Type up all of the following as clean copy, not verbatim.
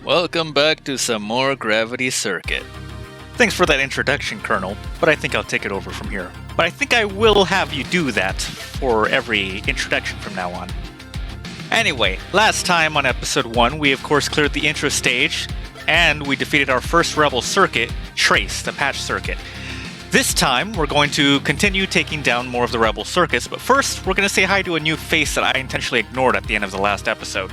Welcome back to some more Gravity Circuit. Thanks for that introduction, Colonel, but I think I'll take it over from here. But I think I will have you do that for every introduction from now on. Anyway, last time on Episode 1, we of course cleared the intro stage, and we defeated our first Rebel circuit, Trace, the patch circuit. This time, we're going to continue taking down more of the Rebel circuits, but first, we're going to say hi to a new face that I intentionally ignored at the end of the last episode.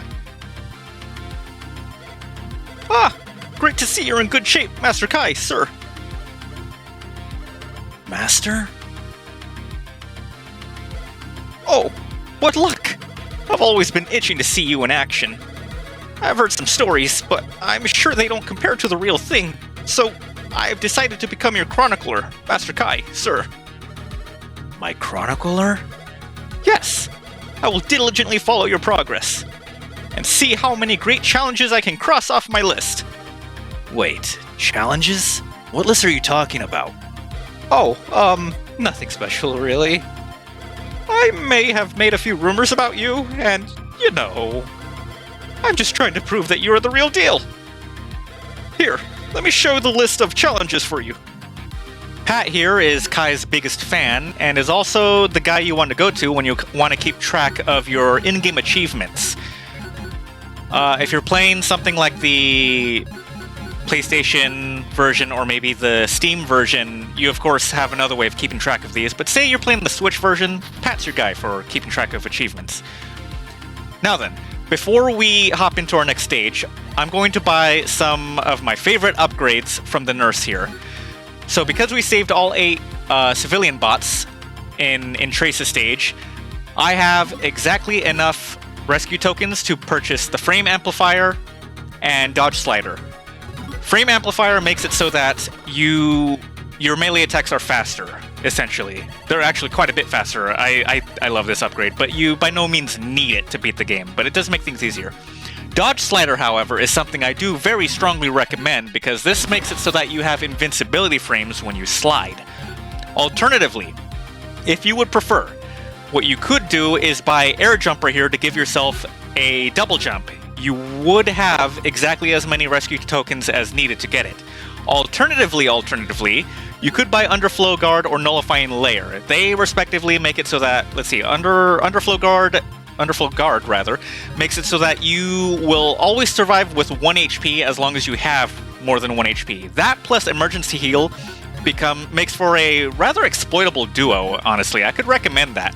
Ah! Great to see you're in good shape, Master Kai, sir. Master? Oh, what luck! I've always been itching to see you in action. I've heard some stories, but I'm sure they don't compare to the real thing, so I've decided to become your chronicler, Master Kai, sir. My chronicler? Yes, I will diligently follow your progress, and see how many great challenges I can cross off my list. Wait, challenges? What list are you talking about? Oh, nothing special, really. I may have made a few rumors about you, and, you know, I'm just trying to prove that you're the real deal. Here, let me show the list of challenges for you. Pat here is Kai's biggest fan, and is also the guy you want to go to when you want to keep track of your in-game achievements. If you're playing something like the PlayStation version or maybe the Steam version, you of course have another way of keeping track of these, but say you're playing the Switch version, Pat's your guy for keeping track of achievements. Now then, before we hop into our next stage, I'm going to buy some of my favorite upgrades from the nurse here. So because we saved all 8 civilian bots in Trace's stage, I have exactly enough rescue tokens to purchase the frame amplifier and dodge slider. Frame amplifier makes it so that your melee attacks are faster, essentially. They're actually quite a bit faster. I love this upgrade, but you by no means need it to beat the game, but it does make things easier. Dodge slider, however, is something I do very strongly recommend because this makes it so that you have invincibility frames when you slide. Alternatively, if you would prefer, what you could do is buy air jumper here to give yourself a double jump. You would have exactly as many rescue tokens as needed to get it. Alternatively, you could buy Underflow Guard or Nullifying Layer. They respectively make it so that, let's see, Underflow Guard rather, makes it so that you will always survive with 1 HP as long as you have more than 1 HP. That plus Emergency Heal makes for a rather exploitable duo, honestly. I could recommend that.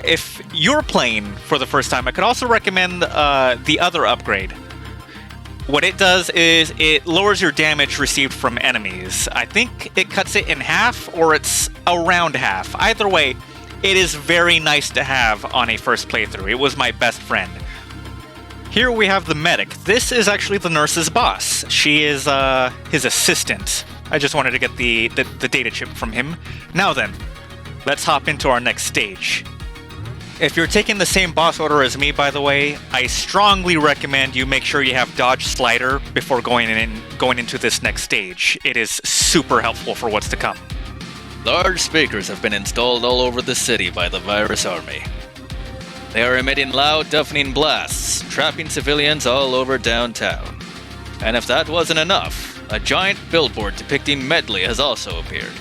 If you're playing for the first time, I could also recommend the other upgrade. What it does is it lowers your damage received from enemies. I think it cuts it in half, or it's around half. Either way, it is very nice to have on a first playthrough. It was my best friend. Here we have the medic. This is actually the nurse's boss. She is his assistant. I just wanted to get the data chip from him. Now then, let's hop into our next stage. If you're taking the same boss order as me, by the way, I strongly recommend you make sure you have dodge slider before going into this next stage. It is super helpful for what's to come. Large speakers have been installed all over the city by the virus army. They are emitting loud, deafening blasts, trapping civilians all over downtown. And if that wasn't enough, a giant billboard depicting Medley has also appeared.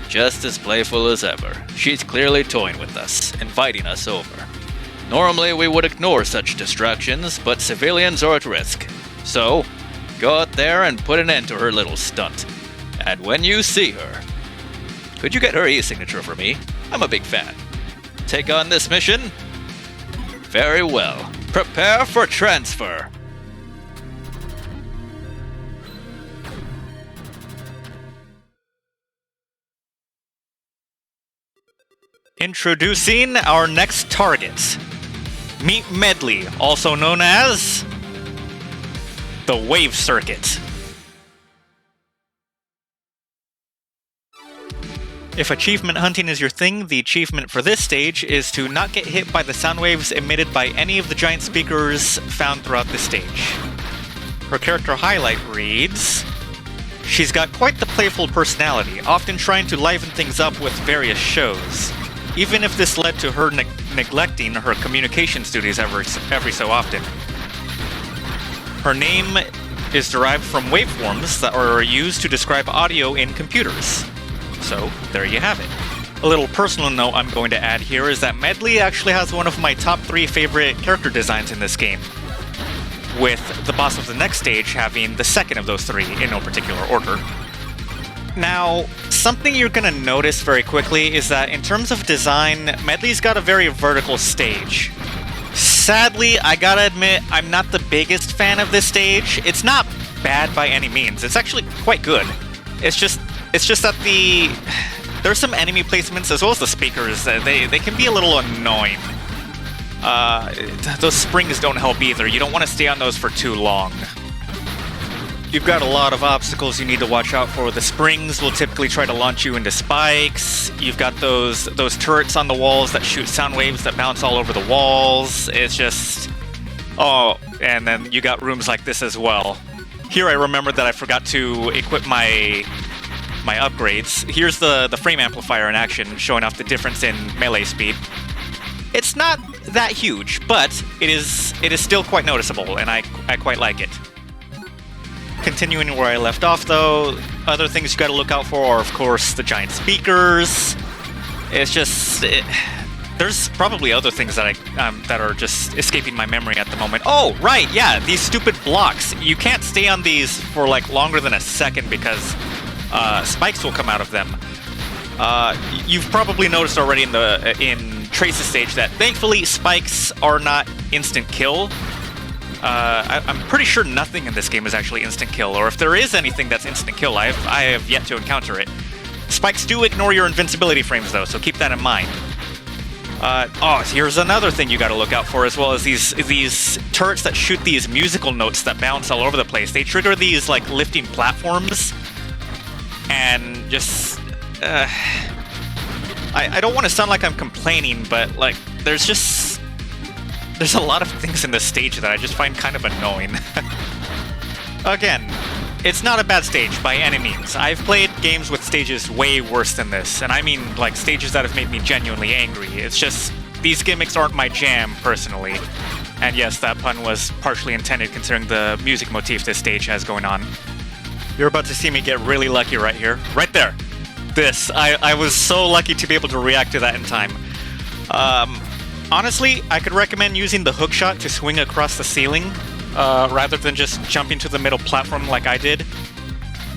Just as playful as ever. She's clearly toying with us, inviting us over. Normally we would ignore such distractions, but civilians are at risk. So, go out there and put an end to her little stunt. And when you see her, could you get her e-signature for me? I'm a big fan. Take on this mission? Very well. Prepare for transfer. Introducing our next target. Meet Medley, also known as the Wave Circuit. If achievement hunting is your thing, the achievement for this stage is to not get hit by the sound waves emitted by any of the giant speakers found throughout the stage. Her character highlight reads, "She's got quite the playful personality, often trying to liven things up with various shows. Even if this led to her neglecting her communications duties every so often. Her name is derived from waveforms that are used to describe audio in computers. So, there you have it. A little personal note I'm going to add here is that Medley actually has one of my top 3 favorite character designs in this game, with the boss of the next stage having the second of those 3 in no particular order. Now, something you're going to notice very quickly is that in terms of design, Medley's got a very vertical stage. Sadly, I gotta admit, I'm not the biggest fan of this stage. It's not bad by any means. It's actually quite good. It's just that there's some enemy placements as well as the speakers. They can be a little annoying. Those springs don't help either. You don't want to stay on those for too long. You've got a lot of obstacles you need to watch out for. The springs will typically try to launch you into spikes. You've got those turrets on the walls that shoot sound waves that bounce all over the walls. It's just... Oh, and then you got rooms like this as well. Here I remembered that I forgot to equip my upgrades. Here's the frame amplifier in action, showing off the difference in melee speed. It's not that huge, but it is still quite noticeable, and I quite like it. Continuing where I left off, though, other things you gotta look out for are, of course, the giant speakers. It's just... there's probably other things that that are just escaping my memory at the moment. Oh, right, yeah, these stupid blocks. You can't stay on these for, like, longer than a second because spikes will come out of them. You've probably noticed already in Trace's stage that, thankfully, spikes are not instant kill. I'm pretty sure nothing in this game is actually instant kill, or if there is anything that's instant kill, I have yet to encounter it. Spikes do ignore your invincibility frames, though, so keep that in mind. Here's another thing you gotta look out for, as well as these turrets that shoot these musical notes that bounce all over the place. They trigger these, like, lifting platforms, and just... I don't want to sound like I'm complaining, but, like, there's a lot of things in this stage that I just find kind of annoying. Again, it's not a bad stage by any means. I've played games with stages way worse than this, and I mean, like, stages that have made me genuinely angry. It's just, these gimmicks aren't my jam, personally. And yes, that pun was partially intended considering the music motif this stage has going on. You're about to see me get really lucky right here. Right there! This. I was so lucky to be able to react to that in time. Honestly, I could recommend using the hookshot to swing across the ceiling, rather than just jumping to the middle platform like I did.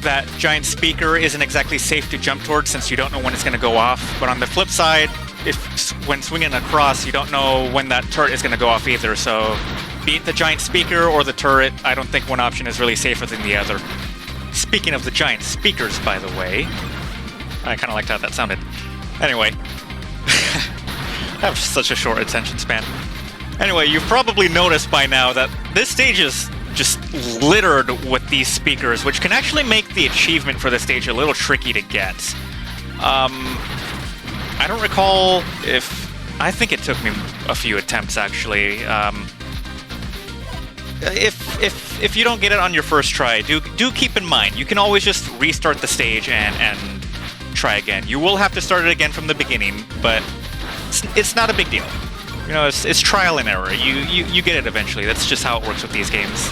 That giant speaker isn't exactly safe to jump towards since you don't know when it's going to go off, but on the flip side, when swinging across, you don't know when that turret is going to go off either, so be it the giant speaker or the turret, I don't think one option is really safer than the other. Speaking of the giant speakers, by the way, I kind of liked how that sounded. Anyway. I have such a short attention span. Anyway, you've probably noticed by now that this stage is just littered with these speakers, which can actually make the achievement for this stage a little tricky to get. I don't recall if... I think it took me a few attempts, actually. If you don't get it on your first try, do keep in mind, you can always just restart the stage and try again. You will have to start it again from the beginning, but... It's not a big deal. You know, it's trial and error. You get it eventually. That's just how it works with these games.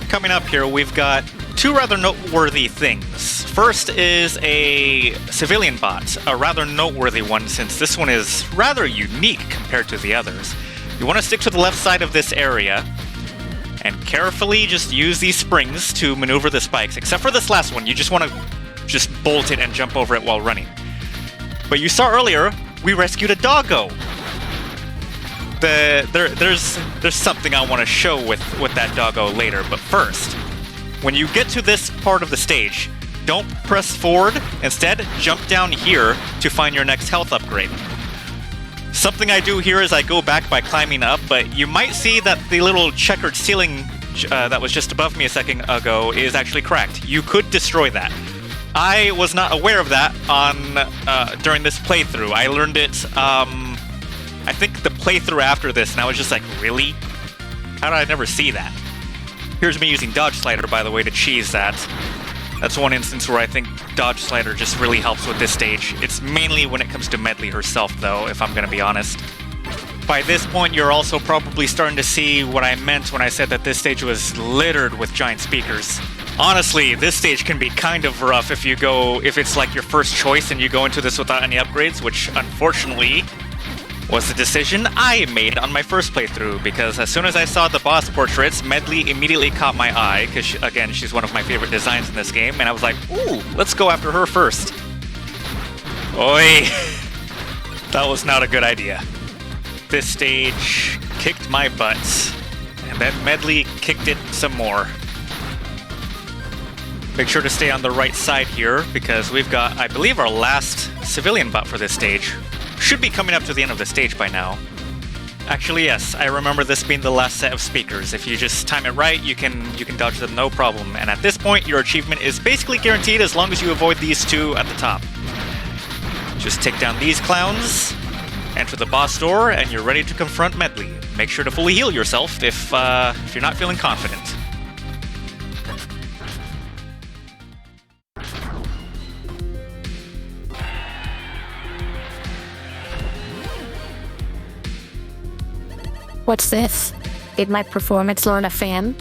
Coming up here, we've got 2 rather noteworthy things. First is a civilian bot, a rather noteworthy one since this one is rather unique compared to the others. You want to stick to the left side of this area and carefully just use these springs to maneuver the spikes. Except for this last one, you just want to just bolt it and jump over it while running. But you saw earlier, we rescued a doggo. There's something I want to show with that doggo later, but first, when you get to this part of the stage, don't press forward, instead jump down here to find your next health upgrade. Something I do here is I go back by climbing up, but you might see that the little checkered ceiling that was just above me a second ago is actually cracked. You could destroy that. I was not aware of that during this playthrough. I learned it, I think the playthrough after this, and I was just like, really? How did I never see that? Here's me using Dodge Slider, by the way, to cheese that. That's one instance where I think Dodge Slider just really helps with this stage. It's mainly when it comes to Medley herself, though, if I'm gonna be honest. By this point, you're also probably starting to see what I meant when I said that this stage was littered with giant speakers. Honestly, this stage can be kind of rough if it's like your first choice and you go into this without any upgrades, which unfortunately was the decision I made on my first playthrough, because as soon as I saw the boss portraits, Medley immediately caught my eye, because again, she's one of my favorite designs in this game, and I was like, ooh, let's go after her first. Oi! That was not a good idea. This stage kicked my butt, and then Medley kicked it some more. Make sure to stay on the right side here, because we've got, I believe, our last civilian bot for this stage. Should be coming up to the end of the stage by now. Actually, yes, I remember this being the last set of speakers. If you just time it right, you can dodge them no problem. And at this point, your achievement is basically guaranteed as long as you avoid these two at the top. Just take down these clowns, enter the boss door, and you're ready to confront Medley. Make sure to fully heal yourself if you're not feeling confident. What's this? Did my performance learn a fan?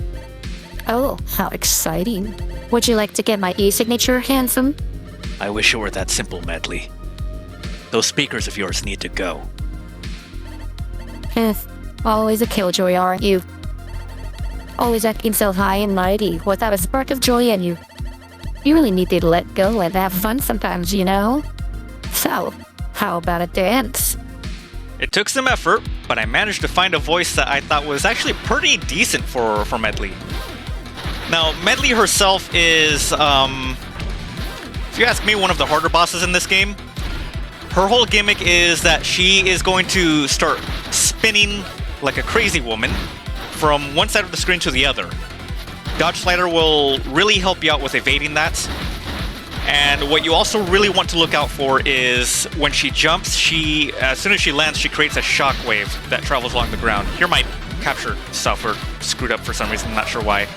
Oh, how exciting. Would you like to get my e-signature, handsome? I wish it were that simple, Medley. Those speakers of yours need to go. Always a killjoy, aren't you? Always acting so high and mighty without a spark of joy in you. You really need to let go and have fun sometimes, you know? So, how about a dance? It took some effort, but I managed to find a voice that I thought was actually pretty decent for Medley. Now, Medley herself is, if you ask me, one of the harder bosses in this game. Her whole gimmick is that she is going to start spinning like a crazy woman from one side of the screen to the other. Dodge Slider will really help you out with evading that. And what you also really want to look out for is when she jumps, as soon as she lands, she creates a shockwave that travels along the ground. Here my capture stuff were screwed up for some reason, I'm not sure why.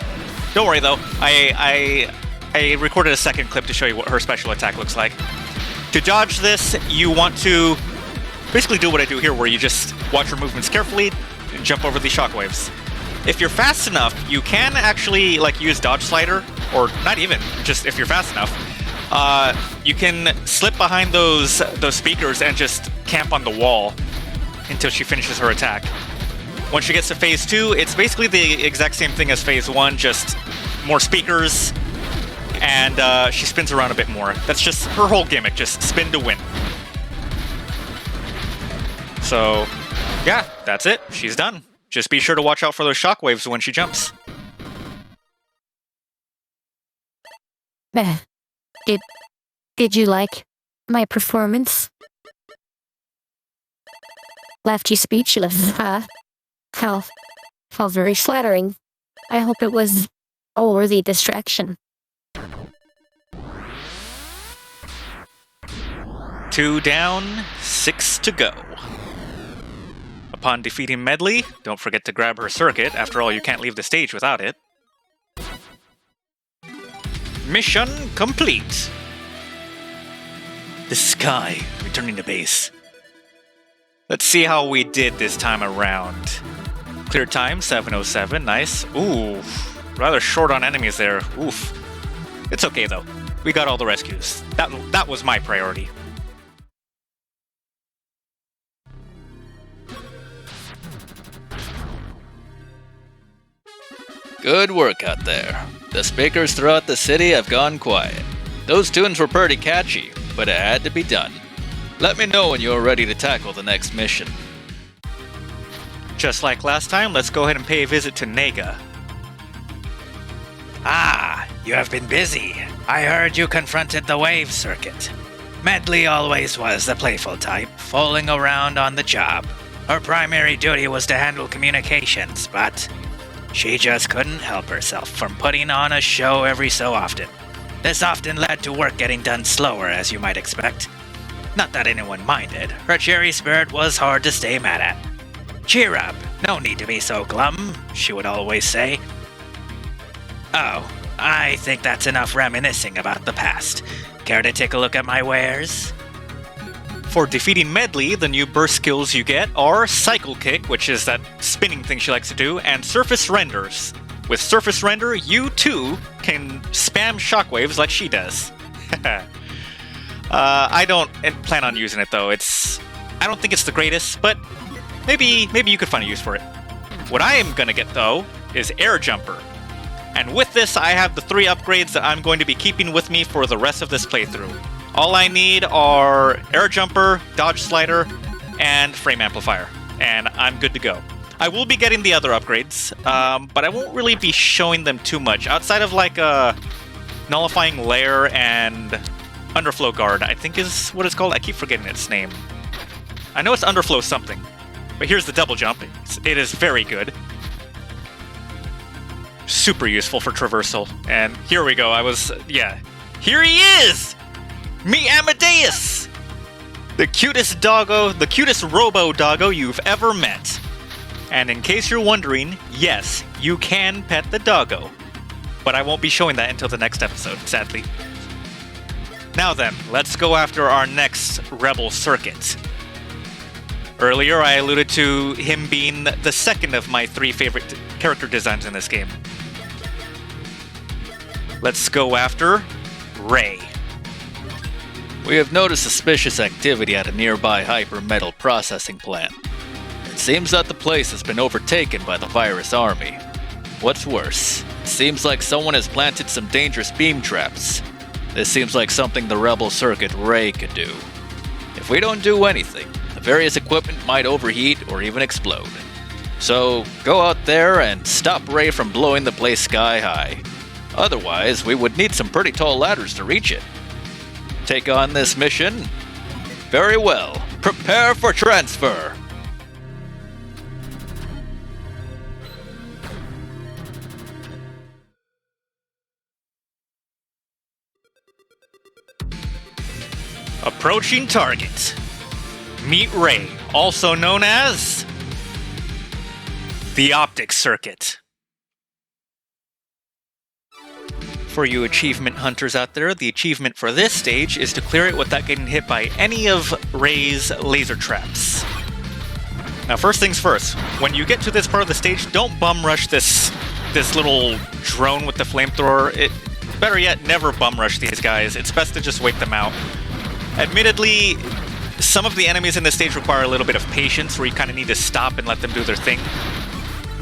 Don't worry though, I recorded a second clip to show you what her special attack looks like. To dodge this, you want to basically do what I do here, where you just watch her movements carefully and jump over the shockwaves. If you're fast enough, you can actually use Dodge Slider, or not even, just if you're fast enough. You can slip behind those speakers and just camp on the wall until she finishes her attack. Once she gets to phase 2, it's basically the exact same thing as phase 1, just more speakers, and she spins around a bit more. That's just her whole gimmick, just spin to win. So, yeah, that's it. She's done. Just be sure to watch out for those shockwaves when she jumps. Did you like my performance? Left you speechless, huh? How very flattering. I hope it was a worthy distraction. 2 down, 6 to go. Upon defeating Medley, don't forget to grab her circuit. After all, you can't leave the stage without it. Mission complete. This is Kai, returning to base. Let's see how we did this time around. Clear time, 7:07, nice. Ooh, rather short on enemies there. Oof. It's okay though. We got all the rescues. That was my priority. Good work out there. The speakers throughout the city have gone quiet. Those tunes were pretty catchy, but it had to be done. Let me know when you're ready to tackle the next mission. Just like last time, let's go ahead and pay a visit to Nega. Ah, you have been busy. I heard you confronted the wave circuit. Medley always was the playful type, fooling around on the job. Her primary duty was to handle communications, but she just couldn't help herself from putting on a show every so often. This often led to work getting done slower, as you might expect. Not that anyone minded. Her cheery spirit was hard to stay mad at. "Cheer up, no need to be so glum," she would always say. "Oh, I think that's enough reminiscing about the past. Care to take a look at my wares?" For defeating Medley, the new burst skills you get are Cycle Kick, which is that spinning thing she likes to do, and Surface Renders. With Surface Render, you too can spam shockwaves like she does. I don't plan on using it though. I don't think it's the greatest, but maybe you could find a use for it. What I am gonna get though is Air Jumper. And with this, I have the 3 upgrades that I'm going to be keeping with me for the rest of this playthrough. All I need are Air Jumper, Dodge Slider, and Frame Amplifier, and I'm good to go. I will be getting the other upgrades, but I won't really be showing them too much, outside of like a Nullifying Lair and Underflow Guard, I think is what it's called. I keep forgetting its name. I know it's Underflow something, but here's the double jump. It is very good. Super useful for traversal. And here we go. Here he is! Me Amadeus! The cutest doggo, the cutest robo-doggo you've ever met. And in case you're wondering, yes, you can pet the doggo. But I won't be showing that until the next episode, sadly. Now then, let's go after our next Rebel Circuit. Earlier, I alluded to him being the second of my 3 favorite character designs in this game. Let's go after Ray. We have noticed suspicious activity at a nearby hyper-metal processing plant. It seems that the place has been overtaken by the virus army. What's worse, it seems like someone has planted some dangerous beam traps. This seems like something the Rebel Circuit Ray could do. If we don't do anything, the various equipment might overheat or even explode. So, go out there and stop Ray from blowing the place sky high. Otherwise, we would need some pretty tall ladders to reach it. Take on this mission? Very well. Prepare for transfer! Approaching target. Meet Ray, also known as the Optic Circuit. For you achievement hunters out there, the achievement for this stage is to clear it without getting hit by any of Ray's laser traps. Now, first things first, when you get to this part of the stage, don't bum rush this little drone with the flamethrower. Better yet, never bum rush these guys. It's best to just wait them out. Admittedly, some of the enemies in this stage require a little bit of patience, where you kind of need to stop and let them do their thing.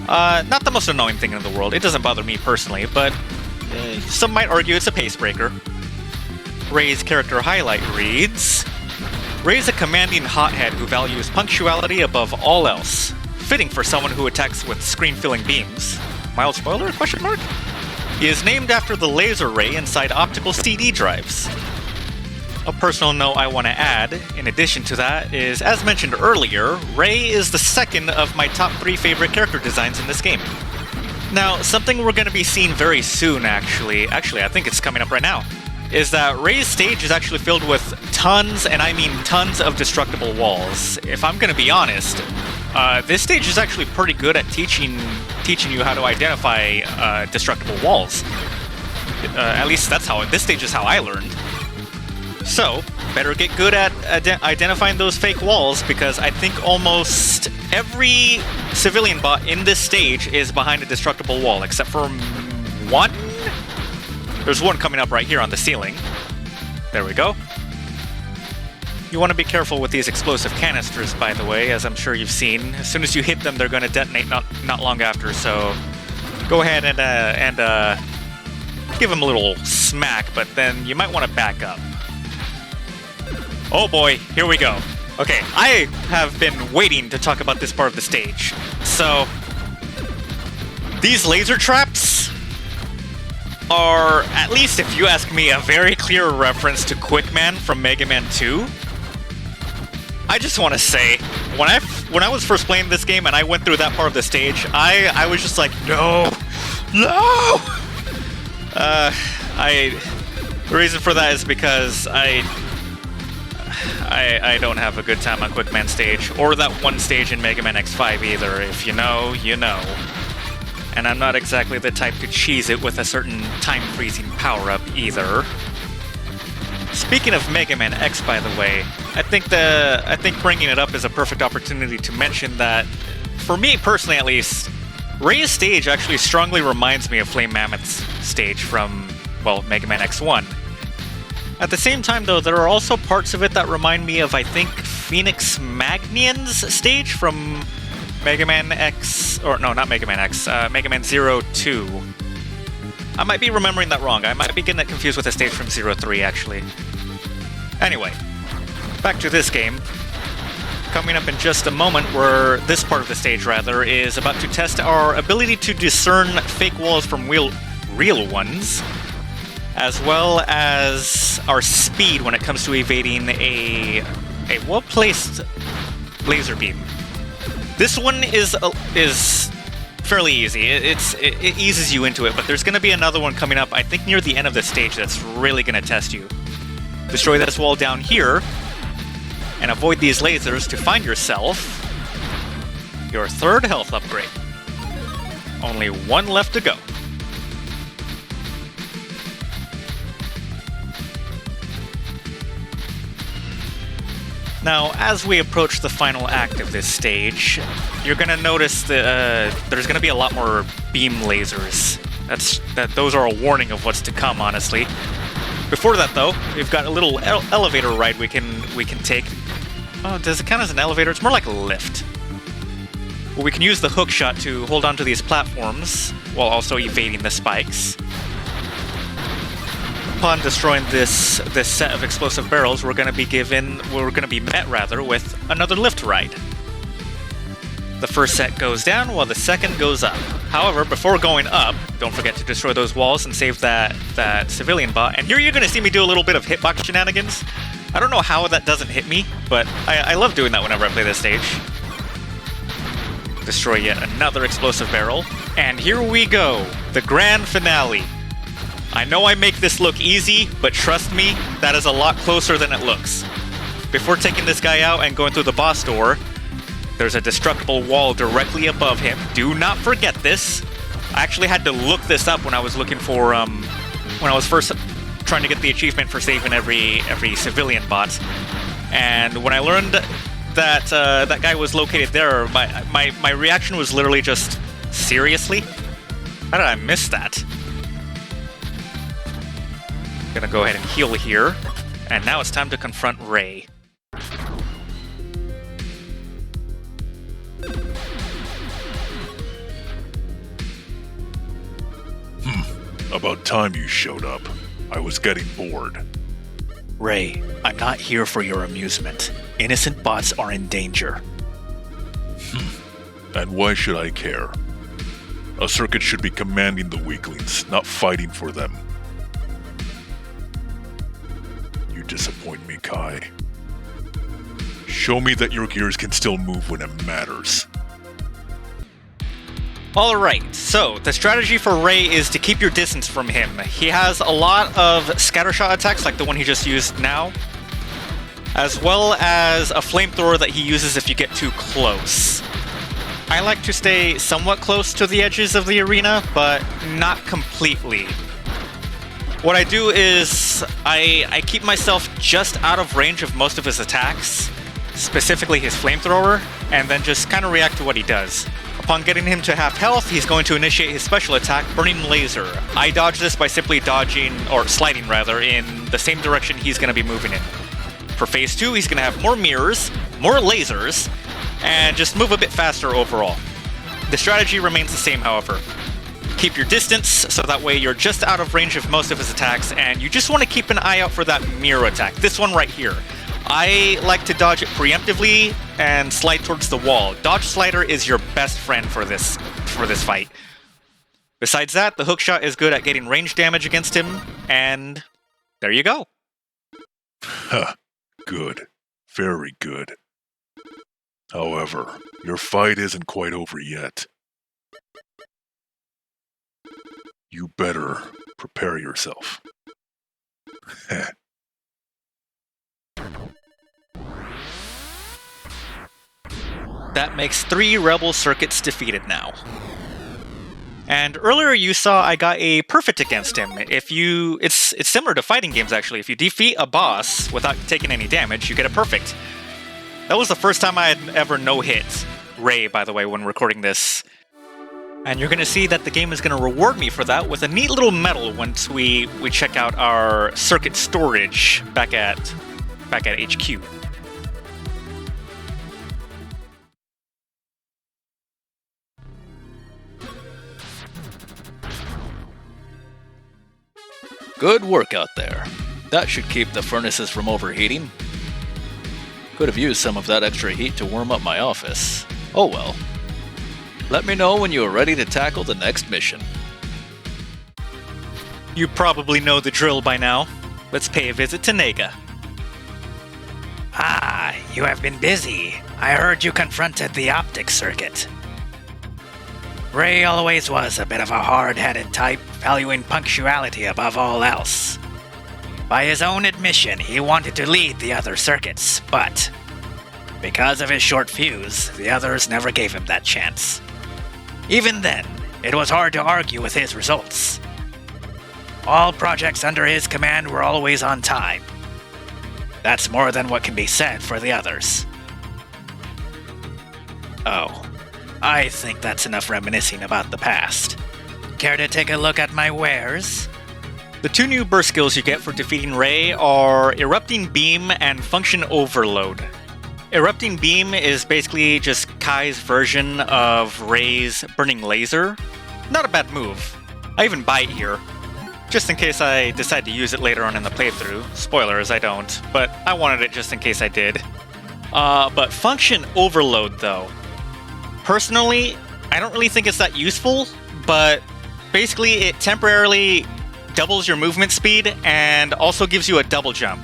Not the most annoying thing in the world. It doesn't bother me personally, but some might argue it's a pace breaker. Ray's character highlight reads, Ray's a commanding hothead who values punctuality above all else. Fitting for someone who attacks with screen-filling beams. Mild spoiler? Question mark? He is named after the laser ray inside optical CD drives. A personal note I want to add, in addition to that, is, as mentioned earlier, Ray is the second of my top 3 favorite character designs in this game. Now, something we're going to be seeing very soon, actually, I think it's coming up right now, is that Ray's stage is actually filled with tons, and I mean tons, of destructible walls. If I'm going to be honest, this stage is actually pretty good at teaching you how to identify destructible walls. At least this stage is how I learned. So, better get good at identifying those fake walls, because I think almost every civilian bot in this stage is behind a destructible wall, except for one? There's one coming up right here on the ceiling. There we go. You want to be careful with these explosive canisters, by the way, as I'm sure you've seen. As soon as you hit them, they're going to detonate not long after, so go ahead and give them a little smack, but then you might want to back up. Oh boy, here we go. Okay, I have been waiting to talk about this part of the stage. So, these laser traps are, at least if you ask me, a very clear reference to Quickman from Mega Man 2. I just want to say, when I was first playing this game and I went through that part of the stage, I was just like, no! The reason for that is because I don't have a good time on Quickman stage, or that one stage in Mega Man X5 either. If you know, you know. And I'm not exactly the type to cheese it with a certain time-freezing power-up either. Speaking of Mega Man X, by the way, I think bringing it up is a perfect opportunity to mention that, for me personally at least, Ray's stage actually strongly reminds me of Flame Mammoth's stage from, well, Mega Man X1. At the same time, though, there are also parts of it that remind me of, I think, Phoenix Magnion's stage from Mega Man X, or no, not Mega Man X, Mega Man 02. I might be remembering that wrong. I might be getting it confused with a stage from 03, actually. Anyway, back to this game. Coming up in just a moment, where this part of the stage, rather, is about to test our ability to discern fake walls from real ones, as well as our speed when it comes to evading a well-placed laser beam. This one is fairly easy. It eases you into it, but there's going to be another one coming up, I think, near the end of the stage that's really going to test you. Destroy this wall down here, and avoid these lasers to find yourself your third health upgrade. Only one left to go. Now, as we approach the final act of this stage, you're going to notice that there's going to be a lot more beam lasers. Those are a warning of what's to come, honestly. Before that, though, we've got a little elevator ride we can take. Oh, does it count as an elevator? It's more like a lift. Well, we can use the hook shot to hold onto these platforms while also evading the spikes. Upon destroying this set of explosive barrels, we're going to be met with another lift ride. The first set goes down while the second goes up. However, before going up, don't forget to destroy those walls and save that civilian bot. And here you're going to see me do a little bit of hitbox shenanigans. I don't know how that doesn't hit me, but I love doing that whenever I play this stage. Destroy yet another explosive barrel. And here we go, the grand finale. I know I make this look easy, but trust me, that is a lot closer than it looks. Before taking this guy out and going through the boss door, there's a destructible wall directly above him. Do not forget this. I actually had to look this up when I was looking for, when I was first trying to get the achievement for saving every civilian bot. And when I learned that that guy was located there, my reaction was literally just, seriously? How did I miss that? Gonna go ahead and heal here. And now it's time to confront Ray. About time you showed up. I was getting bored. Ray, I'm not here for your amusement. Innocent bots are in danger. And why should I care? A circuit should be commanding the weaklings, not fighting for them. You disappoint me, Kai. Show me that your gears can still move when it matters. Alright, so the strategy for Ray is to keep your distance from him. He has a lot of scattershot attacks like the one he just used now, as well as a flamethrower that he uses if you get too close. I like to stay somewhat close to the edges of the arena, but not completely. What I do is I keep myself just out of range of most of his attacks, specifically his flamethrower, and then just kind of react to what he does. Upon getting him to half health, he's going to initiate his special attack, Burning Laser. I dodge this by simply dodging, or sliding rather, in the same direction he's going to be moving in. For phase 2, he's going to have more mirrors, more lasers, and just move a bit faster overall. The strategy remains the same, however. Keep your distance, so that way you're just out of range of most of his attacks, and you just want to keep an eye out for that mirror attack, this one right here. I like to dodge it preemptively and slide towards the wall. Dodge slider is your best friend for this fight. Besides that, the hookshot is good at getting range damage against him, and there you go. Ha, good. Very good. However, your fight isn't quite over yet. You better prepare yourself. Heh. That makes 3 rebel circuits defeated now. And earlier you saw I got a perfect against him. It's similar to fighting games actually. If you defeat a boss without taking any damage, you get a perfect. That was the first time I had ever no-hit Ray, by the way, when recording this. And you're gonna see that the game is gonna reward me for that with a neat little medal once we check out our circuit storage back at HQ. Good work out there. That should keep the furnaces from overheating. Could have used some of that extra heat to warm up my office. Oh well. Let me know when you are ready to tackle the next mission. You probably know the drill by now. Let's pay a visit to Nega. Ah, you have been busy. I heard you confronted the optics circuit. Ray always was a bit of a hard-headed type, valuing punctuality above all else. By his own admission, he wanted to lead the other circuits, but because of his short fuse, the others never gave him that chance. Even then, it was hard to argue with his results. All projects under his command were always on time. That's more than what can be said for the others. Oh, I think that's enough reminiscing about the past. Care to take a look at my wares? The two new burst skills you get for defeating Ray are Erupting Beam and Function Overload. Erupting Beam is basically just Kai's version of Ray's Burning Laser. Not a bad move. I even buy it here, just in case I decide to use it later on in the playthrough. Spoilers, I don't, but I wanted it just in case I did. But Function Overload, though. Personally, I don't really think it's that useful, but basically it temporarily doubles your movement speed and also gives you a double jump.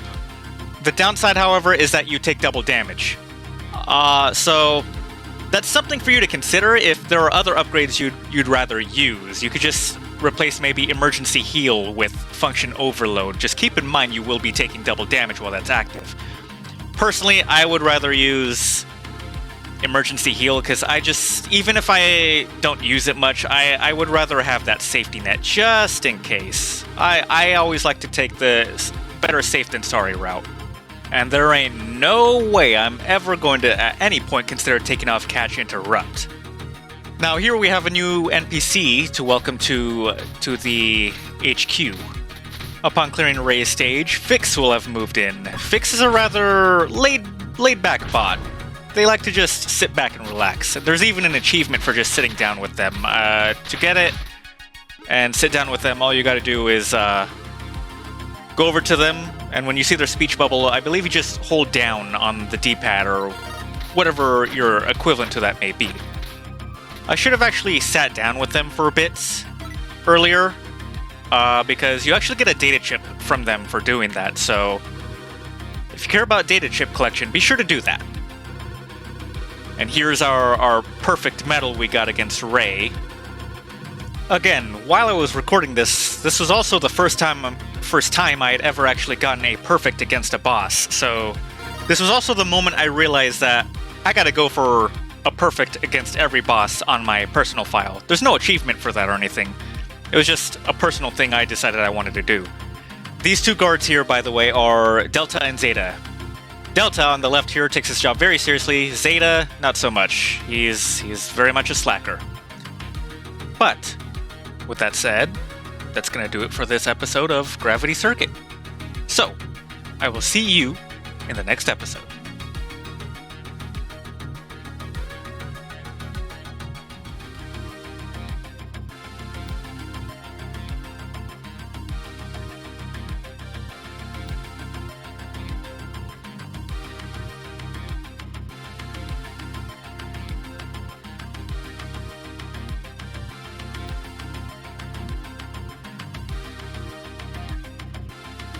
The downside, however, is that you take double damage. So that's something for you to consider if there are other upgrades you'd rather use. You could just replace maybe Emergency Heal with Function Overload. Just keep in mind you will be taking double damage while that's active. Personally, I would rather use Emergency Heal because even if I don't use it much, I would rather have that safety net just in case. I always like to take the better safe than sorry route. And there ain't no way I'm ever going to at any point consider taking off Catch Interrupt. Now here we have a new NPC to welcome to the HQ. Upon clearing Ray's stage, Fix will have moved in. Fix is a rather laid-back bot. They like to just sit back and relax. There's even an achievement for just sitting down with them. To get it and sit down with them, all you gotta do is go over to them, and when you see their speech bubble, I believe you just hold down on the D-pad or whatever your equivalent to that may be. I should have actually sat down with them for a bit earlier, because you actually get a data chip from them for doing that, so if you care about data chip collection, be sure to do that. And here's our perfect medal we got against Ray. Again, while I was recording this was also the first time I had ever actually gotten a perfect against a boss, so this was also the moment I realized that I gotta go for a perfect against every boss on my personal file. There's no achievement for that or anything. It was just a personal thing I decided I wanted to do. These two guards here, by the way, are Delta and Zeta. Delta on the left here takes his job very seriously. Zeta, not so much. He's very much a slacker. But with that said, that's going to do it for this episode of Gravity Circuit. So, I will see you in the next episode.